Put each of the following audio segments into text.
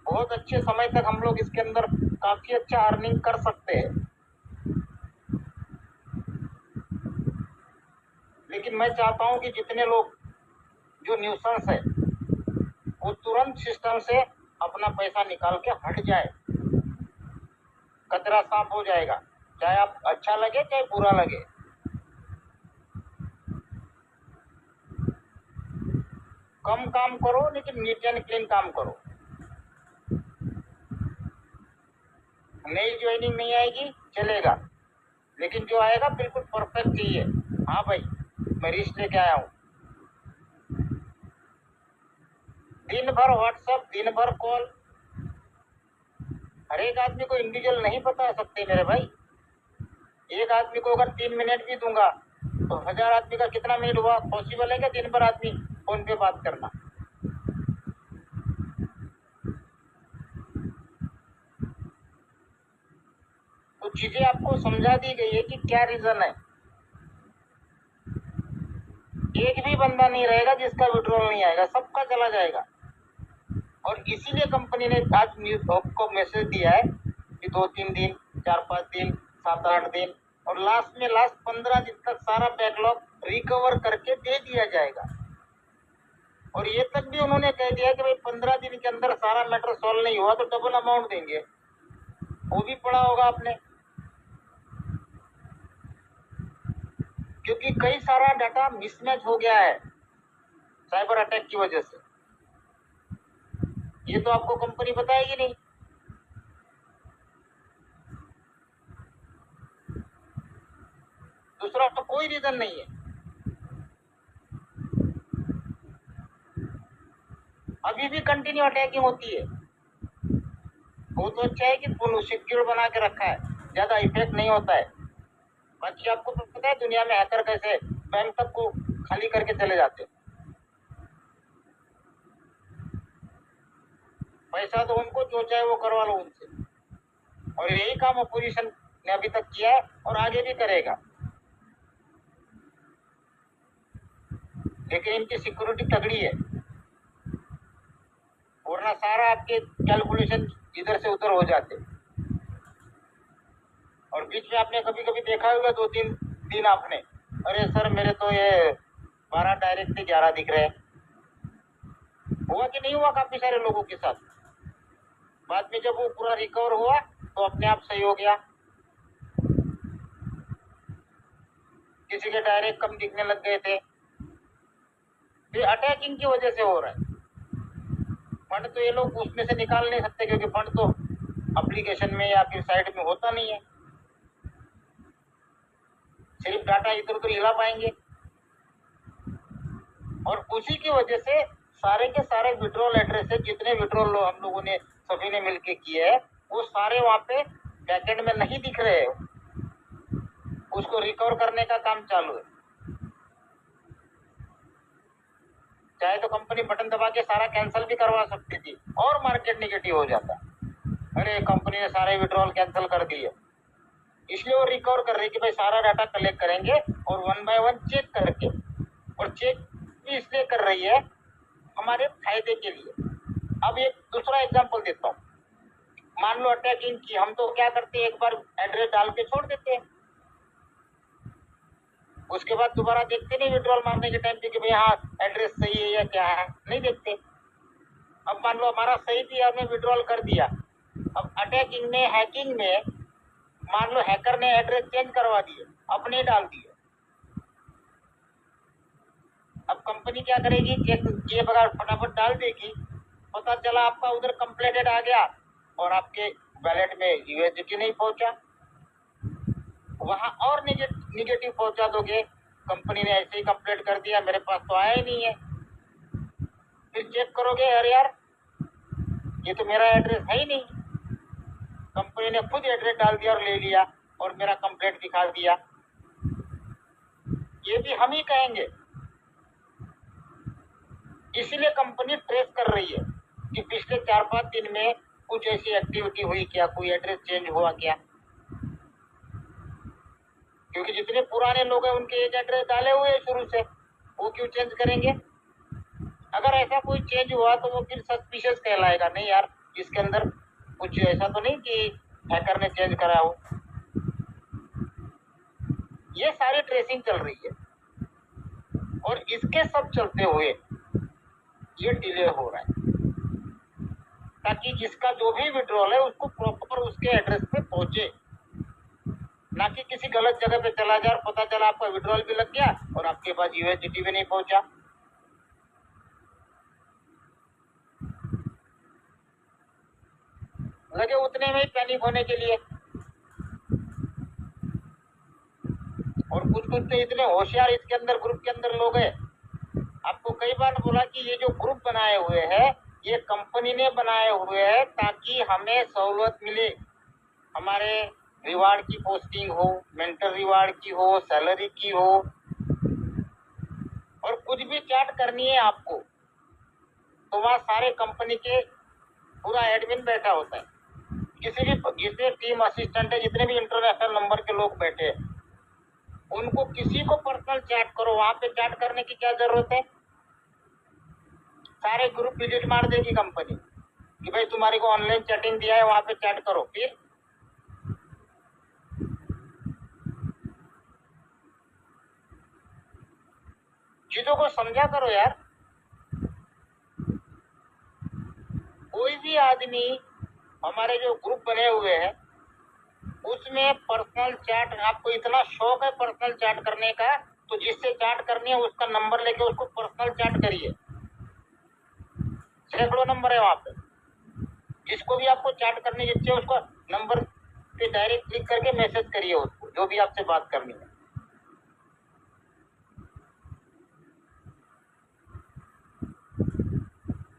बहुत अच्छे समय तक हम लोग इसके अंदर काफी अच्छा अर्निंग कर सकते हैं। लेकिन मैं चाहता हूं कि जितने लोग जो न्यूसेंस है वो तुरंत सिस्टम से अपना पैसा निकाल के हट जाए, कचरा साफ हो जाएगा, चाहे आप अच्छा लगे चाहे बुरा लगे। कम काम करो लेकिन नीट एंड क्लीन काम करो। नई ज्वाइनिंग नहीं आएगी चलेगा, लेकिन जो आएगा बिल्कुल परफेक्ट चाहिए। हाँ भाई मैं रिश्ते लेके आया हूँ। दिन भर व्हाट्सएप, दिन भर कॉल, हर एक आदमी को इंडिविजुअल नहीं बता सकते मेरे भाई। एक आदमी को अगर 3 मिनट भी दूंगा तो 1000 आदमी का कितना मिनट हुआ? पॉसिबल है क्या दिन भर आदमी फोन पे बात करना? तो चीजें आपको समझा दी गई है कि क्या रीजन है। एक भी बंदा नहीं रहेगा जिसका विड्रॉल नहीं आएगा, सबका चला जाएगा। और इसीलिए कंपनी ने आज न्यूज को मैसेज दिया है कि 2-3 दिन, 4-5 दिन, 7-8 दिन और लास्ट में लास्ट 15 दिन तक सारा बैकलॉग रिकवर करके दे दिया जाएगा। और ये तक भी उन्होंने कह दिया कि भाई 15 दिन के अंदर सारा मैटर सॉल्व नहीं हुआ तो डबल अमाउंट देंगे। वो भी पढ़ा होगा आपने, क्योंकि कई सारा डाटा मिसमैच हो गया है साइबर अटैक की वजह से। ये तो आपको कंपनी बताएगी नहीं। दूसरा तो कोई रीजन नहीं है। अभी भी कंटिन्यू अटैकिंग होती है। वो तो अच्छा है कि फुल सिक्योर बना के रखा है, ज्यादा इफेक्ट नहीं होता है। बाकी आपको तो पता है दुनिया में हैकर कैसे बैंक तक को खाली करके चले जाते हैं। पैसा तो उनको जो चाहे वो करवा लो उनसे, और यही काम अपोजिशन ने अभी तक किया है और आगे भी करेगा। लेकिन इनकी सिक्योरिटी तगड़ी है, वरना सारा आपके कैलकुलेशन इधर से उधर हो जाते। और बीच में आपने कभी कभी देखा होगा 2-3 दिन आपने, अरे सर मेरे तो ये 12 डायरेक्ट से 11 दिख रहे हैं। हुआ कि नहीं हुआ काफी सारे लोगों के साथ? बाद में जब वो पूरा रिकवर हुआ तो अपने आप सही हो गया। किसी के डायरेक्ट कम दिखने लग गए थे। ये अटैकिंग की वजह से हो रहा है। फंड तो ये लोग उसमें से निकाल नहीं सकते, क्योंकि फंड तो एप्लीकेशन में या फिर साइट में होता नहीं है। सिर्फ डाटा इधर उधर हिला पाएंगे। और उसी की वजह से सारे के सारे विड्रॉल एड्रेस है, जितने विड्रॉल हम लोगों ने सभी ने मिलकर किए हैं, वो सारे वहां पे बैकएंड में नहीं दिख रहे हैं। उसको रिकवर करने का काम चालू है। चाहे तो कंपनी बटन दबा के सारा कैंसिल भी करवा सकती थी और मार्केट निगेटिव हो जाता। अरे कंपनी ने सारे विड्रॉल कैंसिल कर दिए, इसलिए वो रिकवर कर रही कि भाई सारा डाटा कलेक्ट करेंगे और 1 बाय 1 चेक करके, और चेक भी इसलिए कर रही है हमारे फायदे के लिए। अब एक दूसरा एग्जांपल देता हूँ। मान लो अटैकिंग की, हम तो क्या करते हैं, एक बार एड्रेस डाल के छोड़ देते हैं, उसके बाद दोबारा देखते नहीं विड्रॉल मारने के टाइम पे कि भाई हाँ एड्रेस सही है या क्या है, नहीं देखते। अब मान लो हमारा सही भी, हमने विड्रॉल कर दिया। अब अटैकिंग ने, हैकिंग में मान लो हैकर ने एड्रेस चेंज करवा दिए, अपने डाल दिए। अब कंपनी क्या करेगी, चेक किए बगैर फटाफट डाल देगी। पता चला आपका उधर कंप्लेटेड आ गया और आपके वैलेट में यूएसडीटी नहीं पहुंचा, वहां और निगेटिव पहुंचा दोगे। कंपनी ने ऐसे ही कंप्लेंट कर दिया, मेरे पास तो आया ही नहीं है। फिर चेक करोगे, अरे यार ये तो मेरा एड्रेस है ही नहीं, कंपनी ने खुद एड्रेस डाल दिया और ले लिया और मेरा कंप्लेंट दिखा दिया। ये भी हम ही कहेंगे। इसीलिए कंपनी ट्रेस कर रही है कि पिछले 4-5 दिन में कुछ ऐसी एक्टिविटी हुई क्या, कोई एड्रेस चेंज हुआ क्या। क्योंकि जितने पुराने लोग हैं उनके एक एड्रेस डाले हुए हैं शुरू से, वो क्यों चेंज करेंगे? अगर ऐसा कोई चेंज हुआ तो वो फिर सस्पिशियस कहलाएगा। नहीं यार, इसके अंदर कुछ ऐसा तो नहीं कि हैकर ने चेंज करा हो। ये सारी ट्रेसिंग चल रही है और इसके सब चलते हुए ये डिले हो रहा है, ताकि जिसका जो भी विड्रॉल है उसको प्रॉपर उसके एड्रेस पे पहुंचे, ना कि किसी गलत जगह पे चला जाए और पता चला आपका विड्रॉल भी लग गया और आपके पास यूएसडीटी भी नहीं पहुंचा। लगे उतने में ही पैनिक होने के लिए। और कुछ कुछ तो इतने होशियार इसके अंदर ग्रुप के अंदर लोग हैं। आपको कई बार बोला कि ये जो ग्रुप बनाए हुए हैं ये कंपनी ने बनाए हुए हैं ताकि हमें सहूलत मिले, हमारे रिवार्ड की पोस्टिंग हो, मेंटर रिवार्ड की हो, सैलरी की हो, और कुछ भी चैट करनी है आपको तो वहाँ सारे कंपनी के पूरा एडमिन बैठा होता है। किसी भी जितने टीम असिस्टेंट है, जितने भी इंटरनेशनल नंबर के लोग बैठे हैं, उनको किसी को पर्सनल चैट करो, वहां पे चैट करने की क्या जरूरत है। सारे ग्रुप डिलीट मार देगी कंपनी कि भाई तुम्हारे को ऑनलाइन चैटिंग दिया है, वहां पे चैट करो। फिर चीजों को समझा करो यार। कोई भी आदमी, हमारे जो ग्रुप बने हुए हैं उसमें पर्सनल चैट, आपको इतना शौक है पर्सनल चैट करने का तो जिससे चैट करनी है उसका नंबर लेके उसको पर्सनल चैट करिए। सैकड़ों नंबर है वहां पे, जिसको भी आपको चैट करनी है जिससे उसको नंबर पे डायरेक्ट क्लिक करके मैसेज करिए उसको, जो भी आपसे बात करनी है।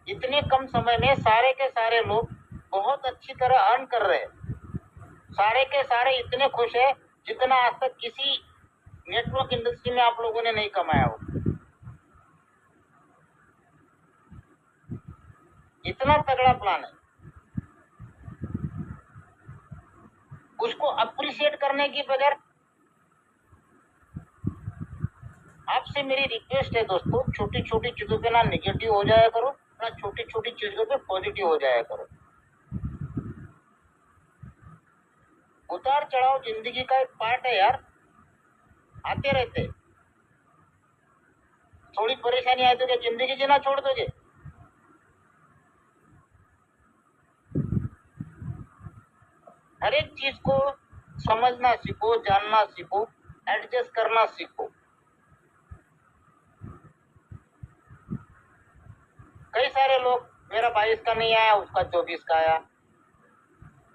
इतने कम समय में सारे के सारे लोग बहुत अच्छी तरह अर्न कर रहे हैं। सारे के सारे इतने खुश है जितना आज तक किसी नेटवर्क इंडस्ट्री में आप लोगों ने नहीं कमाया हो। इतना तगड़ा प्लान है। उसको अप्रिशिएट करने की बजाय आपसे मेरी रिक्वेस्ट है दोस्तों, छोटी छोटी चीजों पे ना निगेटिव हो जाया करो, ना छोटी छोटी चीजों पे पॉजिटिव हो जाया करो। उतार चढ़ाव जिंदगी का एक पार्ट है यार, आते रहते। थोड़ी परेशानी आए तो क्या जिंदगी जीना छोड़ दोगे? हर एक चीज को समझना सीखो, जानना सीखो, एडजस्ट करना सीखो। कई सारे लोग, मेरा 22 का नहीं आया उसका 24 का आया,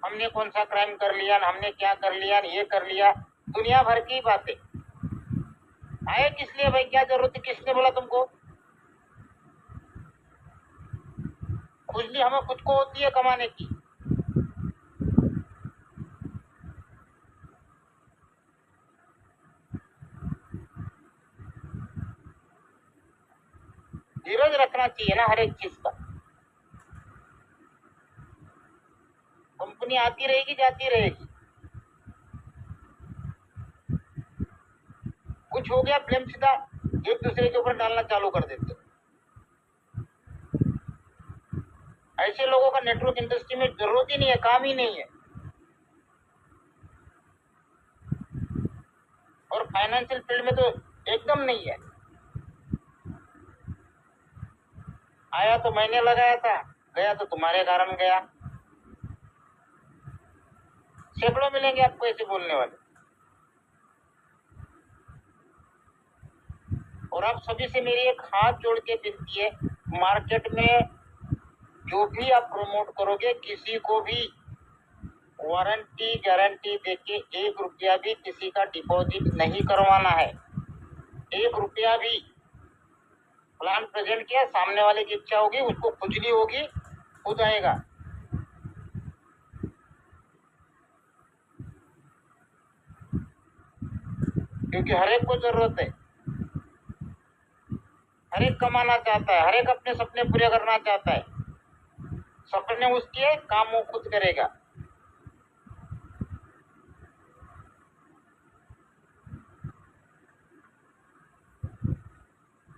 हमने कौन सा क्राइम कर लिया, हमने क्या कर लिया, ये कर लिया, दुनिया भर की बातें। आए किस लिए भाई, क्या जरूरत है, किसने बोला तुमको? खुजली हमें खुद को होती है कमाने की। धीरज रखना चाहिए ना हर एक चीज का। कंपनी आती रहेगी जाती रहेगी, कुछ हो गया ब्लेम सीधा एक दूसरे के ऊपर डालना चालू कर देते। ऐसे लोगों का नेटवर्क इंडस्ट्री में जरूरत ही नहीं है, काम ही नहीं है। और फाइनेंशियल फील्ड में तो एकदम नहीं है। आया तो मैंने लगाया था, गया तो तुम्हारे कारण गया। सैकड़ों मिलेंगे आपको ऐसे बोलने वाले। और आप सभी से मेरी एक हाथ जोड़ के विनती है, मार्केट में जो भी आप प्रमोट करोगे किसी को भी वारंटी गारंटी देके 1 रुपया भी किसी का डिपॉजिट नहीं करवाना है। 1 रुपया भी। प्लान प्रेजेंट किया, सामने वाले की इच्छा होगी, उसको खुजली होगी, खुद आएगा। क्योंकि हर एक को जरूरत है, हर एक कमाना चाहता है, हर एक अपने सपने पूरे करना चाहता है। सपने उसके, काम वो खुद करेगा।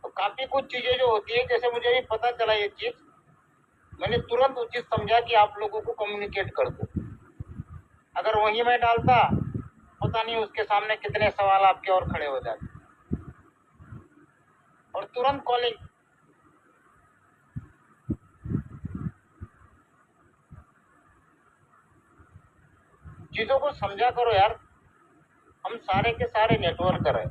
तो काफी कुछ चीजें जो होती है, जैसे मुझे भी पता चला ये चीज मैंने तुरंत उचित समझा कि आप लोगों को कम्युनिकेट कर दो। अगर वहीं मैं डालता, पता नहीं उसके सामने कितने सवाल आपके और खड़े हो जाते। और तुरंत कॉलिंग। चीजों को समझा करो यार। हम सारे के सारे नेटवर्कर हैं,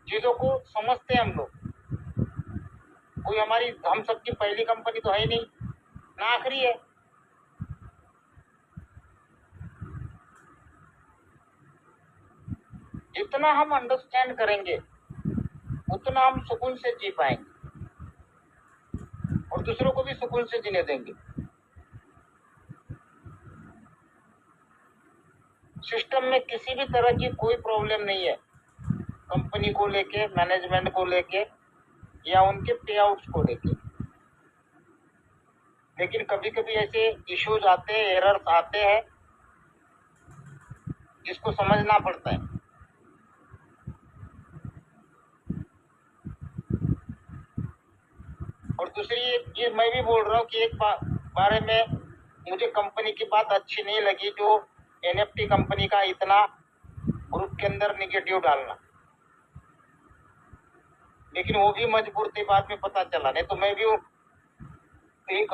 चीजों को समझते हैं हम लोग। कोई हम सबकी पहली कंपनी तो है ही नहीं, ना आखिरी है। जितना हम अंडरस्टैंड करेंगे उतना हम सुकून से जी पाएंगे और दूसरों को भी सुकून से जीने देंगे। सिस्टम में किसी भी तरह की कोई प्रॉब्लम नहीं है, कंपनी को लेके, मैनेजमेंट को लेके या उनके पे आउट्स को लेके। लेकिन कभी कभी ऐसे इश्यूज आते हैं, एरर्स आते हैं, जिसको समझना पड़ता है। और दूसरी ये मैं भी बोल रहा हूँ कि एक बारे में मुझे कंपनी की बात अच्छी नहीं लगी, जो एनएफटी कंपनी का इतना ग्रुप के अंदर निगेटिव डालना। लेकिन वो भी मजबूर थे, बाद में पता चला। नहीं तो मैं भी एक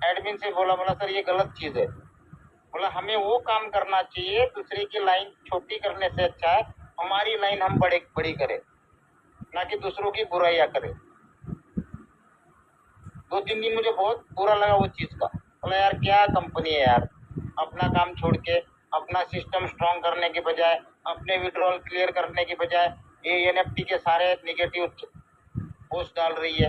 एडमिन से बोला सर ये गलत चीज है। बोला हमें वो काम करना चाहिए, दूसरे की लाइन छोटी करने से अच्छा है हमारी लाइन हम बड़ी करें, ना कि दूसरों की बुराइयां करें। 2-3 दिन मुझे बहुत बुरा लगा वो चीज का। बोला यार क्या कंपनी है यार, अपना काम छोड़ के, अपना सिस्टम स्ट्रांग करने के बजाय, अपने विड्रॉल क्लियर करने के बजाय ये एनएफटी के सारे निगेटिव पोस्ट डाल रही है।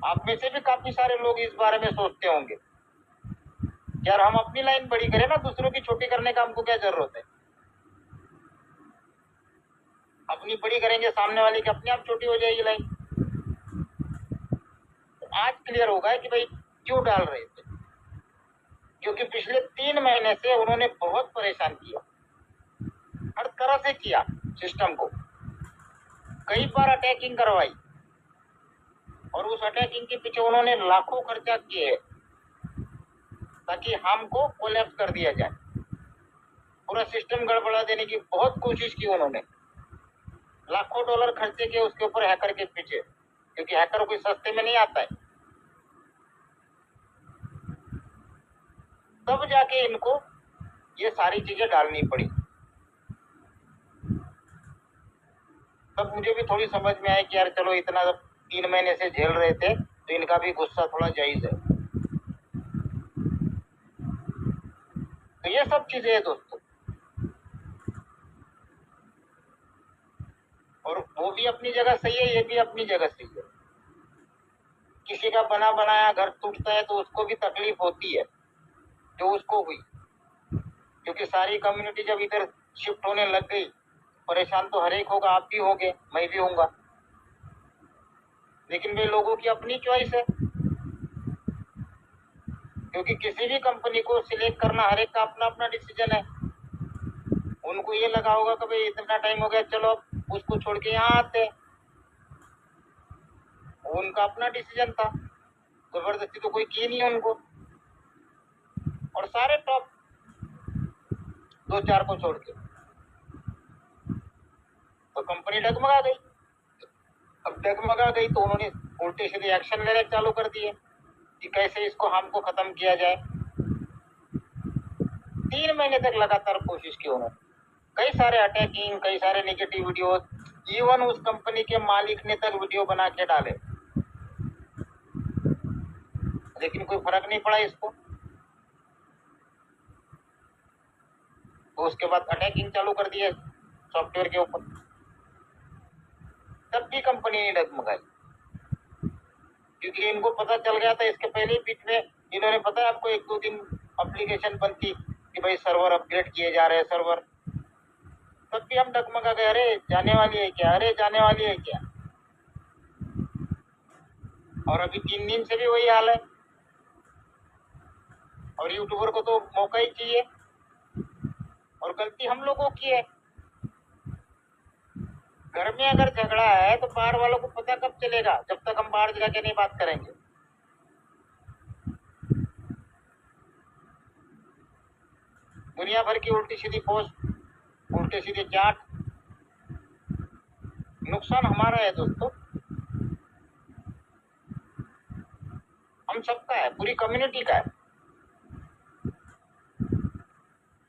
आप में से भी काफी सारे लोग इस बारे में सोचते होंगे, यार हम अपनी लाइन बड़ी करें ना, दूसरों की छोटी करने का हमको क्या जरूरत है। अपनी बड़ी करेंगे, सामने वाले की अपने आप छोटी हो जाएगी लाइन। तो आज क्लियर होगा कि भाई क्यों डाल रहे थे, क्योंकि पिछले 3 महीने से उन्होंने बहुत परेशान किया, हर तरह से किया सिस्टम को, कई बार अटैकिंग करवाई और उस अटैकिंग के पीछे उन्होंने लाखों खर्चा किए ताकि हमको कोलैप्स कर दिया जाए। पूरा सिस्टम गड़बड़ा देने की बहुत कोशिश की उन्होंने, लाखों डॉलर खर्चे किए उसके ऊपर हैकर के पीछे, क्योंकि हैकर कोई सस्ते में नहीं आता है। तब जाके इनको ये सारी चीजें डालनी पड़ी। तब मुझे भी थोड़ी समझ में आया कि यार चलो इतना 3 महीने से झेल रहे थे तो इनका भी गुस्सा थोड़ा जायज है। तो ये सब चीजें हैं दोस्तों, और वो भी अपनी जगह सही है, ये भी अपनी जगह सही है। किसी का बना बनाया घर टूटता है तो उसको भी तकलीफ होती है, जो उसको हुई, क्योंकि सारी कम्युनिटी जब इधर शिफ्ट होने लग गई, परेशान तो हर एक होगा, आप भी होंगे, मैं भी होऊंगा। लेकिन वे लोगों की अपनी चॉइस है, क्योंकि किसी भी कंपनी को सिलेक्ट करना हर एक का अपना अपना डिसीजन है। उनको ये लगा होगा कि भाई इतना टाइम हो गया, चलो उसको छोड़ के यहाँ आते हैं। उनका अपना डिसीजन था, जबरदस्ती तो कोई की नहीं उनको। और सारे टॉप 2-4 को छोड़ के तो कंपनी डगमगा गई। अब डगमगा गई तो उन्होंने उल्टे सीधे एक्शन लेने चालू कर दिए कि कैसे इसको हमको खत्म किया जाए। 3 महीने तक लगातार कोशिश की उन्होंने, कई सारे अटैकिंग, कई सारे नेगेटिव वीडियो, इवन उस कंपनी के मालिक ने तक वीडियो बना के डाले, लेकिन कोई फर्क नहीं पड़ा इसको। तो उसके बाद अटैकिंग चालू कर दिया सॉफ्टवेयर के ऊपर, तब भी कंपनी ने डगमगाई, क्योंकि इनको पता चल गया था इसके पहले ही बीच में इन्होंने पता है आपको 1-2 दिन एप्लीकेशन बंद थी कि भाई सर्वर अपग्रेड किए जा रहे हैं सर्वर। तब भी हम डगमगा गए, अरे जाने वाली है क्या, अरे जाने वाली है क्या। और अभी 3 दिन से भी वही हाल है। और यूट्यूबर को तो मौका ही चाहिए, और गलती हम लोगों की है। घर में अगर झगड़ा है तो बाहर वालों को पता कब चलेगा? जब तक हम बाहर जाके नहीं बात करेंगे। दुनिया भर की उल्टी सीधी पोस्ट, उल्टे सीधे चाट, नुकसान हमारा है दोस्तों, हम सबका है, पूरी कम्युनिटी का है।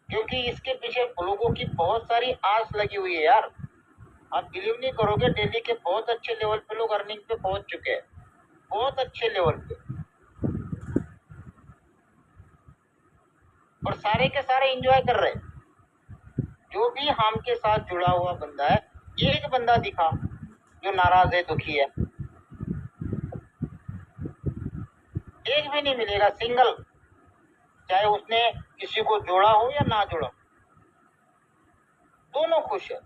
क्योंकि इसके पीछे लोगों की बहुत सारी आस लगी हुई है यार। आप बिलीव नहीं करोगे, दिल्ली के बहुत अच्छे लेवल पे लोग अर्निंग पे पहुंच चुके हैं, बहुत अच्छे लेवल पे, और सारे के सारे एंजॉय कर रहे हैं। जो भी हम के साथ जुड़ा हुआ बंदा है, एक बंदा दिखा जो नाराज है, दुखी है, एक भी नहीं मिलेगा, सिंगल, चाहे उसने किसी को जोड़ा हो या ना जोड़ा, दोनों खुश है।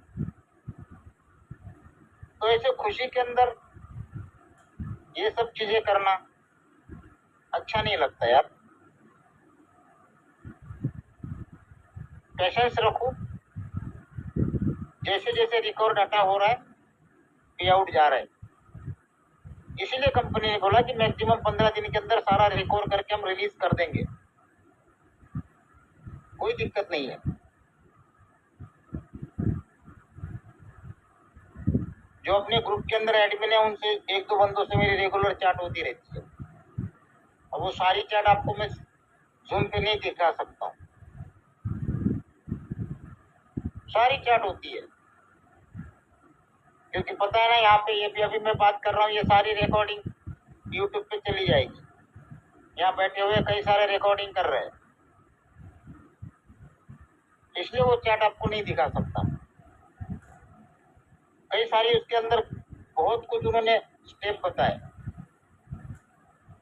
तो ऐसे खुशी के अंदर ये सब चीजें करना अच्छा नहीं लगता यार। पेशेंस रखो, जैसे जैसे रिकवर डाटा हो रहा है, पे आउट जा रहा है। इसीलिए कंपनी ने बोला कि मैक्सिमम 15 दिन के अंदर सारा रिकवर करके हम रिलीज कर देंगे, कोई दिक्कत नहीं है। जो अपने ग्रुप के अंदर एडमिन है, उनसे एक दो बंदों से मेरी रेगुलर चैट होती रहती है, और वो सारी चैट आपको मैं जूम पे नहीं दिखा सकता हूँ, सारी चैट होती है। क्योंकि पता है ना, यहाँ पे ये भी अभी मैं बात कर रहा हूँ, ये सारी रिकॉर्डिंग यूट्यूब पे चली जाएगी। यहाँ बैठे हुए कई सारे रिकॉर्डिंग कर रहे हैं, इसलिए वो चैट आपको नहीं दिखा सकता। कई सारी उसके अंदर बहुत कुछ उन्होंने स्टेप बताए,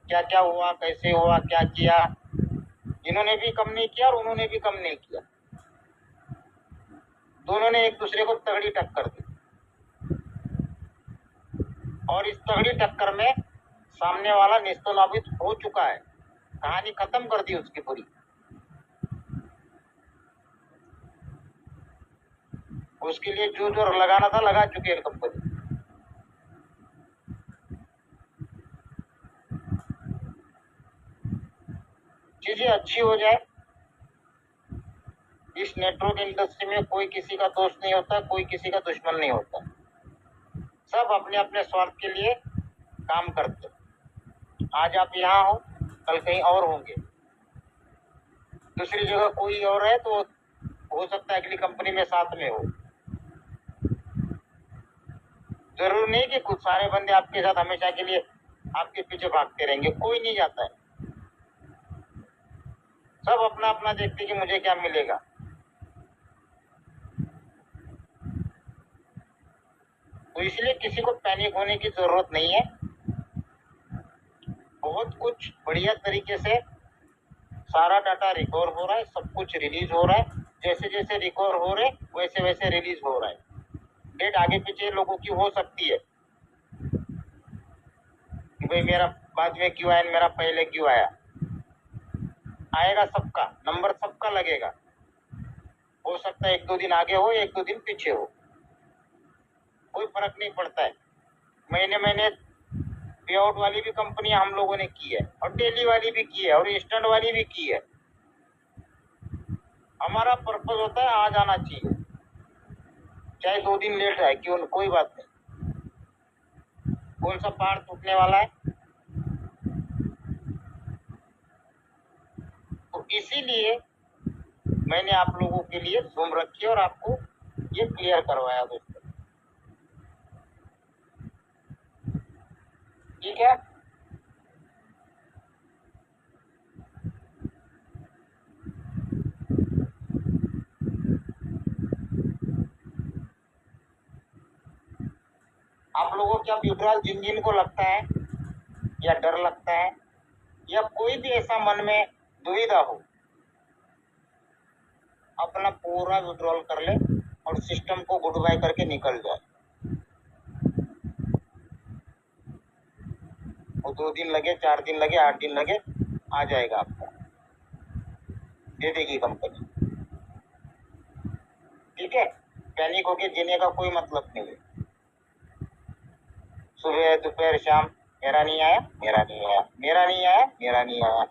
क्या क्या हुआ, कैसे हुआ, क्या किया। इन्होंने भी कम नहीं किया और उन्होंने भी कम नहीं किया, दोनों ने एक दूसरे को तगड़ी टक्कर दी, और इस तगड़ी टक्कर में सामने वाला नेस्तो नाबूद हो चुका है, कहानी खत्म कर दी उसकी पूरी। उसके लिए जो जो लगाना था लगा चुकी है कंपनी। चीजें अच्छी हो जाए। इस नेटवर्क इंडस्ट्री में कोई किसी का दोस्त नहीं होता, कोई किसी का दुश्मन नहीं होता, सब अपने अपने स्वार्थ के लिए काम करते। आज आप यहाँ हो, कल कहीं और होंगे, दूसरी जगह कोई और है, तो हो सकता है अगली कंपनी में साथ में हो। जरूर नहीं कि कुछ सारे बंदे आपके साथ हमेशा के लिए आपके पीछे भागते रहेंगे, कोई नहीं जाता है। सब अपना अपना देखते कि मुझे क्या मिलेगा। तो इसलिए किसी को पैनिक होने की जरूरत नहीं है। बहुत कुछ बढ़िया तरीके से सारा डाटा रिकवर हो रहा है, सब कुछ रिलीज हो रहा है, जैसे जैसे रिकवर हो रहे वैसे वैसे रिलीज हो रहा है। डेट आगे पीछे लोगों की हो सकती है कि भाई मेरा बाद में क्यों आया, मेरा पहले क्यों आया। आएगा सबका, नंबर सबका लगेगा, हो सकता है एक दो दिन आगे हो, एक दो दिन पीछे हो, कोई फर्क नहीं पड़ता है। महीने महीने पे आउट वाली भी कंपनियां हम लोगों ने की है, और डेली वाली भी की है, और इंस्टेंट वाली भी की है। हमारा पर्पज होता है आ जाना चाहिए, चाहे 2 दिन लेट है क्यों, कोई बात नहीं। कौन सा पहाड़ टूटने वाला है? तो इसीलिए मैंने आप लोगों के लिए जूम रखी और आपको ये क्लियर करवाया दोस्तों, ठीक है। आप लोगों को क्या विड्रॉल जिन जिन को लगता है या डर लगता है या कोई भी ऐसा मन में दुविधा हो, अपना पूरा विड्रॉल कर ले और सिस्टम को गुड बाय करके निकल जाए। वो 2 दिन लगे, 4 दिन लगे, 8 दिन लगे, आ जाएगा आपका, दे देगी कंपनी, ठीक है। पैनिक होके जीने का कोई मतलब नहीं है। सुबह दोपहर शाम, मेरा नहीं आया, मेरा नहीं आया, मेरा नहीं आया, मेरा नहीं आया।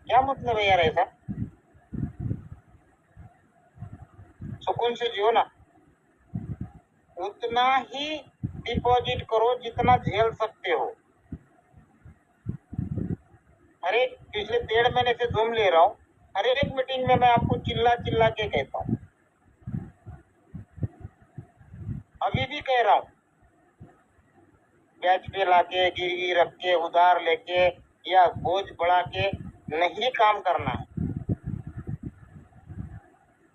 क्या मतलब है यार ऐसा? सुकून से जियो ना, उतना ही डिपॉजिट करो जितना झेल सकते हो। हर एक पिछले 1.5 महीने से जूम ले रहा हूँ, हर एक मीटिंग में मैं आपको चिल्ला चिल्ला के कहता हूँ, अभी भी कह रहा हूँ, ब्याज पे लाके, गिरवी रख के, उधार लेके या बोझ बढ़ा के नहीं काम करना है।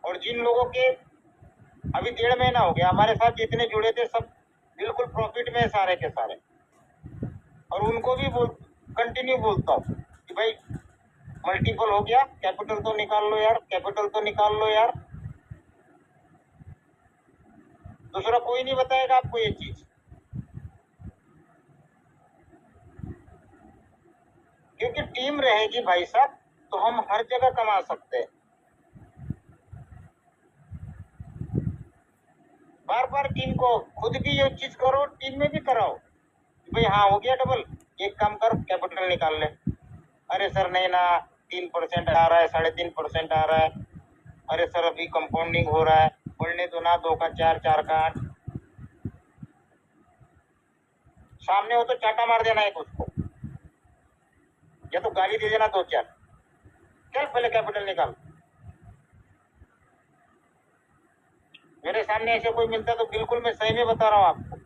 और जिन लोगों के अभी 1.5 महीना हो गया हमारे साथ जितने जुड़े थे सब बिल्कुल प्रॉफिट में सारे के सारे, और उनको भी कंटिन्यू बोलता हूँ कि भाई मल्टीपल हो गया, कैपिटल तो निकाल लो यार, कैपिटल तो निकाल लो यार। दूसरा कोई नहीं बताएगा आपको ये चीज, क्योंकि टीम रहेगी भाई साहब तो हम हर जगह कमा सकते हैं। बार बार टीम को खुद भी ये चीज करो, टीम में भी कराओ भाई, हाँ हो गया डबल, एक काम कर कैपिटल निकाल ले। अरे सर नहीं ना, 3% आ रहा है, 3.5% आ रहा है। अरे सर अभी कंपाउंडिंग हो रहा है, बोलने दो ना, 2 का 4, 4 का 8। सामने हो तो चाटा मार देना एक उसको, या तो गाली दे देना 2-4। चल पहले कैपिटल निकाल। मेरे सामने ऐसे कोई मिलता तो बिल्कुल मैं सही में बता रहा हूँ आपको।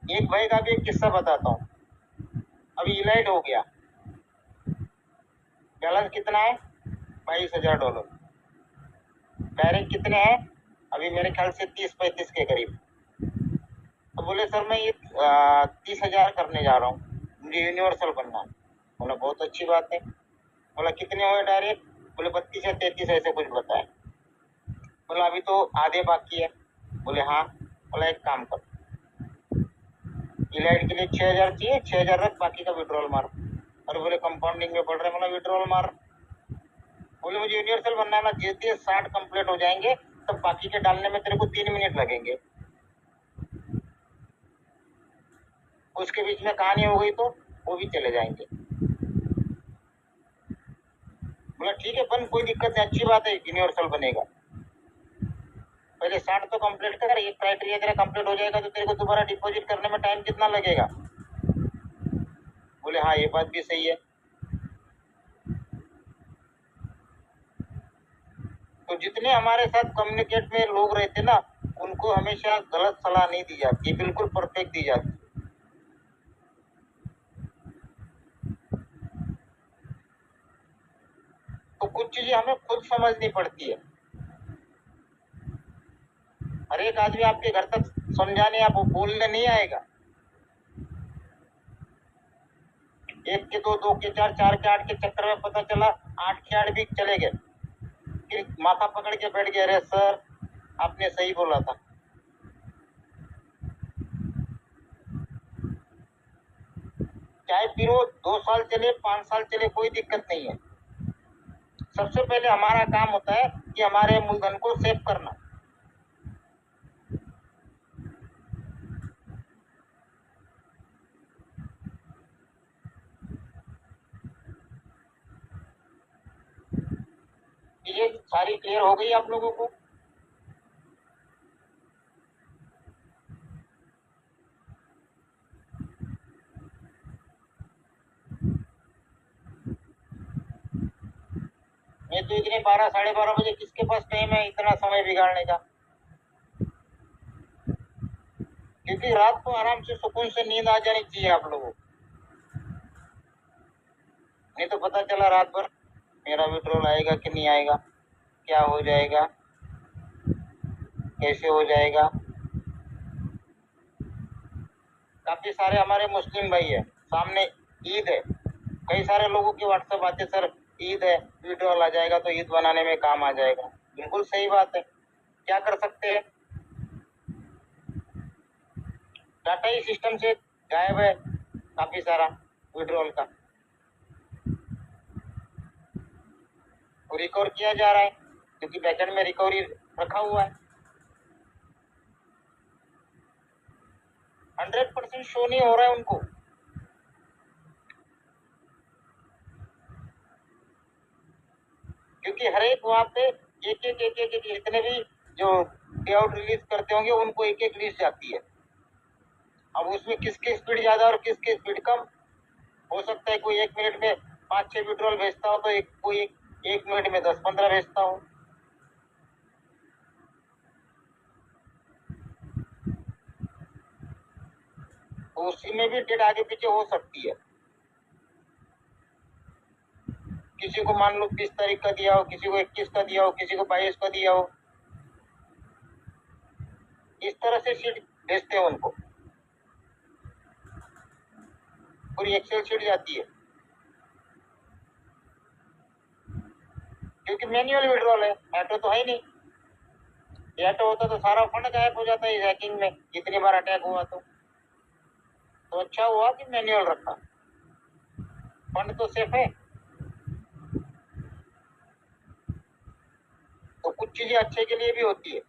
एक भाई का भी एक किस्सा बताता हूँ। अभी इलाइट हो गया, बैलेंस कितना है, $22,000। डायरेक्ट कितने हैं, अभी मेरे ख्याल से 30-35 के करीब। तो बोले सर मैं ये 30,000 करने जा रहा हूँ, मुझे यूनिवर्सल बनना है। बोला बहुत अच्छी बात है। बोला कितने हुए डायरेक्ट, बोले 32 या 33 ऐसे कुछ बताए। बोला अभी तो आधे बाकी है। बोले हाँ। बोला एक काम कर, इलाइट के लिए 6,000 चाहिए, 6,000 रख, बाकी का विड्रॉल मार। और बोले कंपाउंडिंग में पड़ रहे, बोला विड्रॉल मार। बोले मुझे यूनिवर्सल बनना है ना, जैसे 60 कंप्लीट हो जाएंगे तब बाकी के डालने में तेरे को 3 मिनट लगेंगे। उसके बीच में कहानी हो गई तो वो भी चले जाएंगे। बोला ठीक है बन, कोई दिक्कत नहीं, अच्छी बात है, यूनिवर्सल बनेगा। पहले 60 तो कंप्लीट कर, ये क्राइटेरिया तेरा कंप्लीट हो जाएगा तो तेरे को दोबारा डिपॉजिट करने में टाइम कितना लगेगा। बोले हाँ ये बात भी सही है। तो जितने हमारे साथ कम्युनिकेट में लोग रहते ना, उनको हमेशा गलत सलाह नहीं दी जाती, बिल्कुल परफेक्ट दी जाती। तो कुछ चीजें हमें खुद समझनी पड़ती है। हर एक आदमी आपके घर तक समझाने या बोलने नहीं आएगा। 1 के 2, 2 के 4, 4 के 8 के चक्कर में पता चला 8 के 8 भी चले गए, फिर माथा पकड़ के बैठ गए, अरे सर आपने सही बोला था। चाहे फिर वो 2 साल चले, 5 साल चले, कोई दिक्कत नहीं है। सबसे पहले हमारा काम होता है कि हमारे मूलधन को सेव करना। ये सारी क्लियर हो गई आप लोगों को? मैं तो इतने 12-12:30 बजे किसके पास टाइम है इतना समय बिगाड़ने का? क्योंकि रात को आराम से सुकून से नींद आ जानी चाहिए आप लोगों को। नहीं तो पता चला रात भर मेरा विड्रॉल आएगा कि नहीं आएगा, क्या हो जाएगा, कैसे हो जाएगा। काफी सारे हमारे मुस्लिम भाई है, सामने ईद है, कई सारे लोगों की व्हाट्सएप आते, सर ईद है, विड्रॉल आ जाएगा तो ईद बनाने में काम आ जाएगा। बिल्कुल सही बात है, क्या कर सकते हैं? डाटा ही सिस्टम से गायब है काफी सारा विड्रॉल का, रिकवर किया जा रहा है, क्योंकि बैकएंड में रिकवरी रखा हुआ है। 100% शो नहीं हो रहा है उनको। क्योंकि हर एक वहां पे एक जितने भी जो पे आउट रिलीज करते होंगे उनको एक एक लिस्ट जाती है। अब उसमें किसकी स्पीड ज्यादा और किसकी स्पीड कम, हो सकता है कोई 1 मिनट में 5-6 विड्रॉल भेजता हो तो कोई एक मिनट में 10-15 भेजता हो। तो उसी में भी डेट आगे पीछे हो सकती है। किसी को मान लो 20 तारीख का दिया हो, किसी को 21 का दिया हो, किसी को 22 का दिया हो, इस तरह से शीट भेजते हैं उनको, पूरी एक्सेल शीट जाती है। क्योंकि मैन्युअल विड्रॉल है, ऑटो तो है ही नहीं। ऑटो होता तो सारा फंड गायब हो जाता है हैकिंग में, जितनी बार अटैक हुआ तो अच्छा हुआ कि मैन्युअल रखा, फंड तो सेफ है। तो कुछ चीजें अच्छे के लिए भी होती है।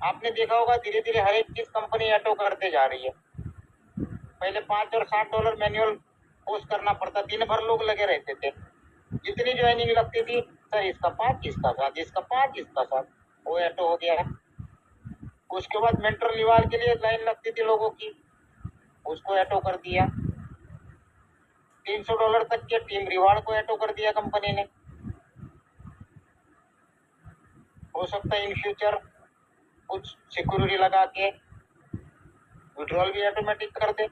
आपने देखा होगा धीरे धीरे हर एक चीज कंपनी ऑटो करते जा रही है। पहले $5 और $7 मैनुअल पोस्ट करना पड़ता, दिन भर लोग लगे रहते थे। जितनी ज्वाइनिंग लगती थी, सर इसका 5, इसका 7, इसका 5, इसका 7, वो ऑटो हो गया है। उसके बाद मेंटर रिवाल के लिए लाइन लगती थी लोगों की, उसको ऑटो कर दिया। $300 तक के टीम रिवार्ड को ऑटो कर दिया कंपनी ने। हो सकता है इन फ्यूचर कुछ सिक्योरिटी लगा के विड्रॉल भी ऑटोमेटिक कर दे,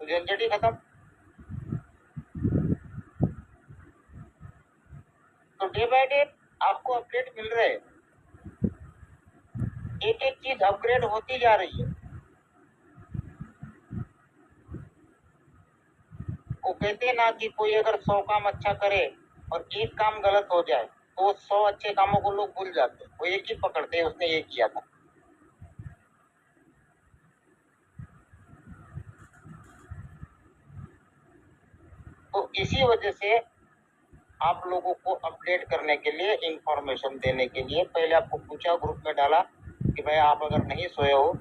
तो झंझट ही खत्म। तो डे बाय डे आपको अपडेट मिल रहे हैं, एक एक चीज अपग्रेड होती जा रही है। वो कहते हैं ना कि कोई अगर 100 काम अच्छा करे और एक काम गलत हो जाए तो 100 अच्छे कामों को लोग भूल जाते हैं, वो एक ही पकड़ते हैं उसने ये किया था। तो इसी वजह से आप लोगों को अपडेट करने के लिए, इंफॉर्मेशन देने के लिए पहले आपको पूछा, ग्रुप में डाला कि भाई आप अगर नहीं सोए हो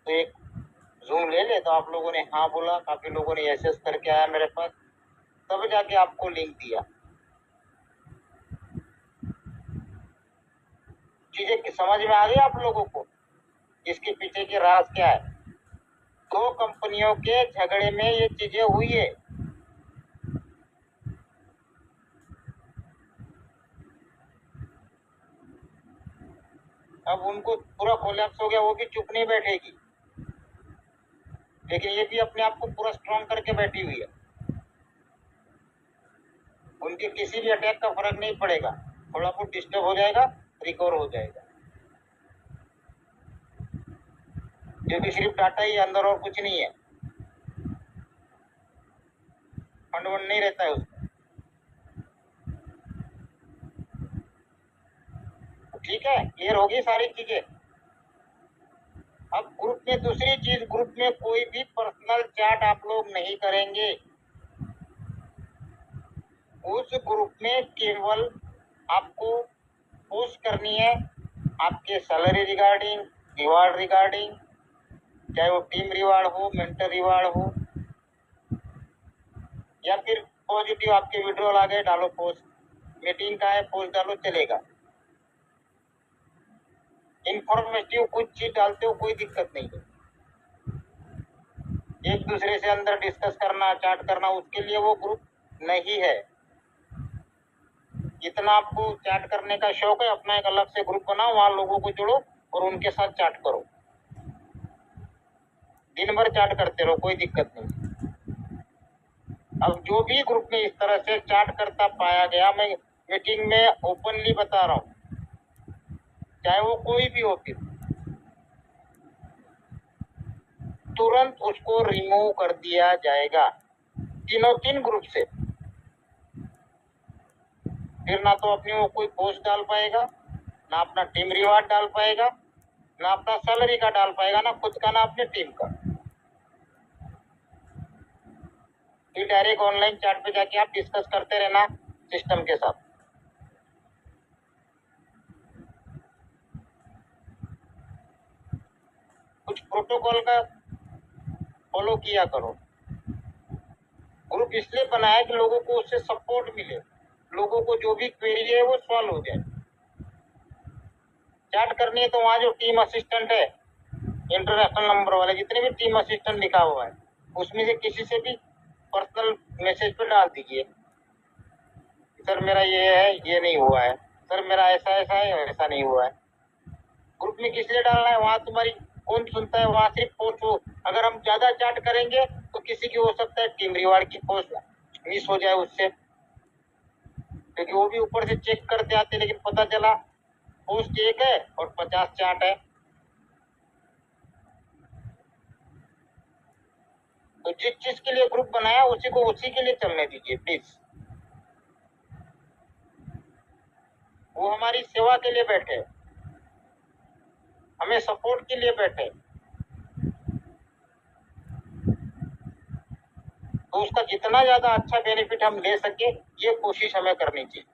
तो एक जूम ले ले, तो आप लोगों ने हाँ बोला, काफी लोगों ने एसएस करके आया मेरे पास, तब जाके आपको लिंक दिया। चीजें समझ में आ गई आप लोगों को, इसके पीछे के राज क्या है। 2 कंपनियों के झगड़े में ये चीजें हुई है। अब उनको पूरा कोलैप्स हो गया, वो भी चुप नहीं बैठेगी, लेकिन ये भी अपने आप को पूरा स्ट्रॉन्ग करके बैठी हुई है। उनके किसी भी अटैक का फर्क नहीं पड़ेगा, थोड़ा बहुत डिस्टर्ब हो जाएगा, रिकवर हो जाएगा। क्योंकि सिर्फ डाटा ही अंदर और कुछ नहीं है, फंड वंड नहीं रहता है उसमें। ठीक है, क्लियर होगी सारी चीजें। अब ग्रुप में दूसरी चीज, ग्रुप में कोई भी पर्सनल चैट आप लोग नहीं करेंगे। उस ग्रुप में केवल आपको पोस्ट करनी है आपके सैलरी रिगार्डिंग, रिवार्ड रिगार्डिंग, चाहे वो टीम रिवार्ड हो, मेंटर रिवार्ड हो, या फिर पॉजिटिव आपके विड्रॉल आ गए, डालो पोस्ट, मीटिंग का है पोस्ट डालो, चलेगा। इंफॉर्मेटिव कुछ चीज डालते हो कोई दिक्कत नहीं है। एक दूसरे से अंदर डिस्कस करना, चैट करना, उसके लिए वो ग्रुप नहीं है। जितना आपको चैट करने का शौक है, अपना एक अलग से ग्रुप बनाओ, वहां लोगों को जोड़ो और उनके साथ चैट करो, दिन भर चैट करते रहो, कोई दिक्कत नहीं। अब जो भी ग्रुप में इस तरह से चैट करता पाया गया, मैं मीटिंग में ओपनली बता रहा हूं, चाहे वो कोई भी हो, फिर तुरंत उसको रिमूव कर दिया जाएगा, तीन ग्रुप से। फिर ना तो अपनी वो कोई पोस्ट डाल पाएगा, ना अपना टीम रिवार्ड डाल पाएगा, ना अपना सैलरी का डाल पाएगा, ना खुद का, ना अपने टीम का। फिर डायरेक्ट ऑनलाइन चैट पे जाके आप डिस्कस करते रहना सिस्टम के साथ। कुछ प्रोटोकॉल का फॉलो किया करो। ग्रुप इसलिए बनाया कि लोगों को उससे सपोर्ट मिले, लोगों को जो भी क्वेरी है वो सॉल्व हो जाए। चैट करनी है तो वहाँ जो टीम असिस्टेंट है, इंटरनेशनल नंबर वाले जितने भी टीम असिस्टेंट लिखा हुआ है, उसमें से किसी से भी पर्सनल मैसेज पे डाल दीजिए, सर मेरा ये है, ये नहीं हुआ है, सर मेरा ऐसा ऐसा है, ऐसा नहीं हुआ है। ग्रुप में किस लिए डालना है, वहाँ तुम्हारी कौन सुनता है, वहाँ सिर्फ पोस्ट हो। अगर हम ज्यादा चैट करेंगे तो किसी की हो सकता है टीम रिवार्ड की पोस्ट मिस हो जाए उससे, क्योंकि वो भी ऊपर से चेक करते आते, लेकिन पता चला पोस्ट एक है और 50 चैट है। तो जिस चीज के लिए ग्रुप बनाया उसी को उसी के लिए चलने दीजिए प्लीज। वो हमारी सेवा के लिए बैठे, हमें सपोर्ट के लिए बैठे, तो उसका जितना ज्यादा अच्छा बेनिफिट हम ले सके ये कोशिश हमें करनी चाहिए,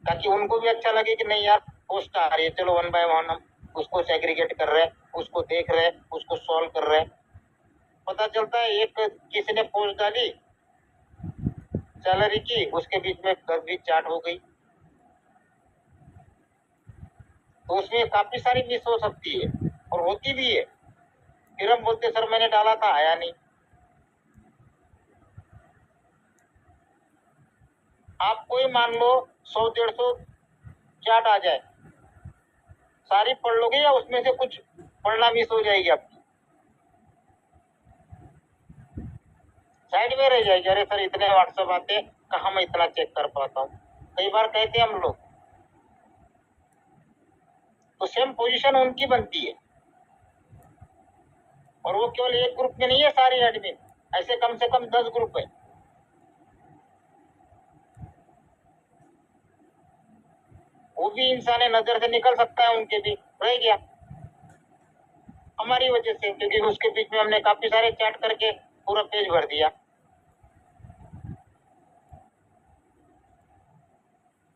ताकि उनको भी अच्छा लगे कि नहीं यार पोस्ट आ रही है, चलो 1 बाय 1 हम उसको सेग्रीगेट कर रहे हैं, उसको देख रहे हैं, उसको सॉल्व कर रहे हैं। पता चलता है एक किसी ने पोस्ट डाली सैलरी की, उसके बीच में 10-20 चैट हो गई, तो उसमें काफी सारी मिस हो सकती है और होती भी है। फिर हम बोलते सर मैंने डाला था आया नहीं। आप कोई मान लो 100-150 चैट आ जाए, सारी पढ़ लोगे या उसमें से कुछ पढ़ना मिस हो जाएगी आपकी, साइड में रह जाएगी, अरे सर इतने व्हाट्सएप आते कहाँ मैं इतना चेक कर पाता हूँ, कई बार कहते हैं हम लोग। तो सेम पोजीशन उनकी बनती है, और वो केवल एक ग्रुप में नहीं है सारे एडमिन, ऐसे कम से कम 10 ग्रुप है। वो भी इंसान नजर से निकल सकता है, उनके भी रह गया हमारी वजह से, क्योंकि उसके बीच में हमने काफी सारे चैट करके पूरा पेज भर दिया।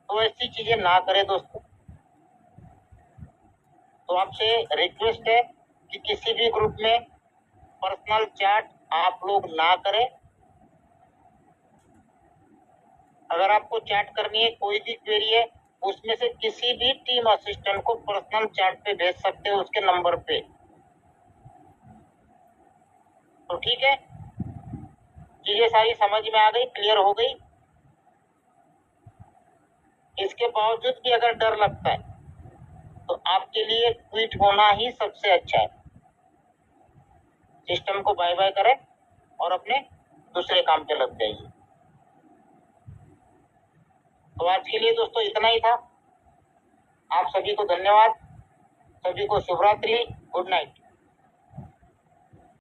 तो ऐसी चीजें ना करें दोस्तों। तो आपसे रिक्वेस्ट है कि किसी भी ग्रुप में पर्सनल चैट आप लोग ना करें। अगर आपको चैट करनी है, कोई भी क्वेरी है, उसमें से किसी भी टीम असिस्टेंट को पर्सनल चैट पे भेज सकते हो उसके नंबर पे। तो ठीक है, चीजें सारी समझ में आ गई, क्लियर हो गई। इसके बावजूद भी अगर डर लगता है तो आपके लिए क्विट होना ही सबसे अच्छा है। सिस्टम को बाय बाय करें और अपने दूसरे काम पे लग जाइए। तो आज के लिए दोस्तों इतना ही था। आप सभी को धन्यवाद, सभी को शुभ रात्रि, गुड नाइट।